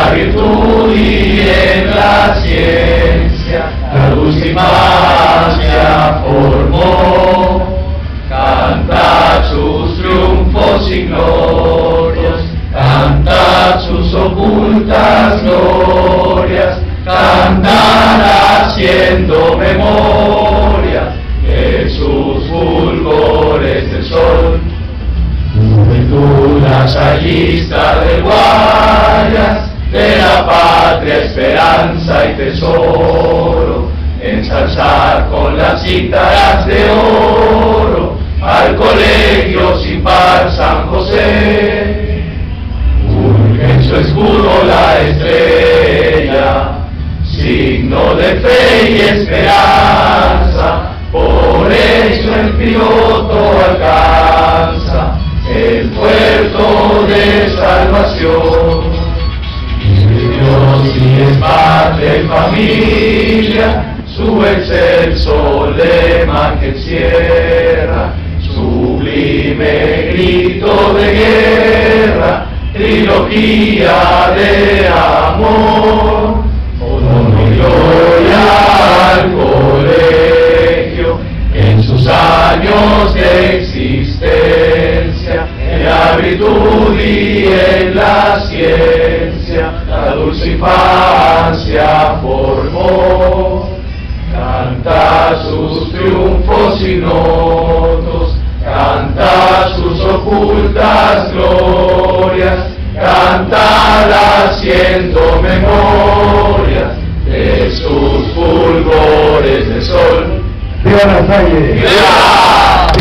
la virtud y en la ciencia, la dulce infancia formó. Cantad sus triunfos y glorias, cantad sus ocultas glorias, cantad haciendo memoria de sus fulgores del sol. Juventud lasallista de Guayas, de la patria esperanza y tesoro, ensalzar con las cítaras de oro al colegio sin par San José. Urge en su escudo la estrella, signo de fe y esperanza, por eso el piloto alcanza el puerto de salvación. Dios y es padre y familia, su excelso lema que encierra, sublime grito de guerra, trilogía de amor. Honor y gloria al colegio en sus años de existencia, en la virtud y en la ciencia, la dulce infancia formó. Canta sus triunfos ignotos, canta sus ocultas glorias, canta haciendo memoria de sus fulgores de sol. ¡Viva La Salle! ¡Viva!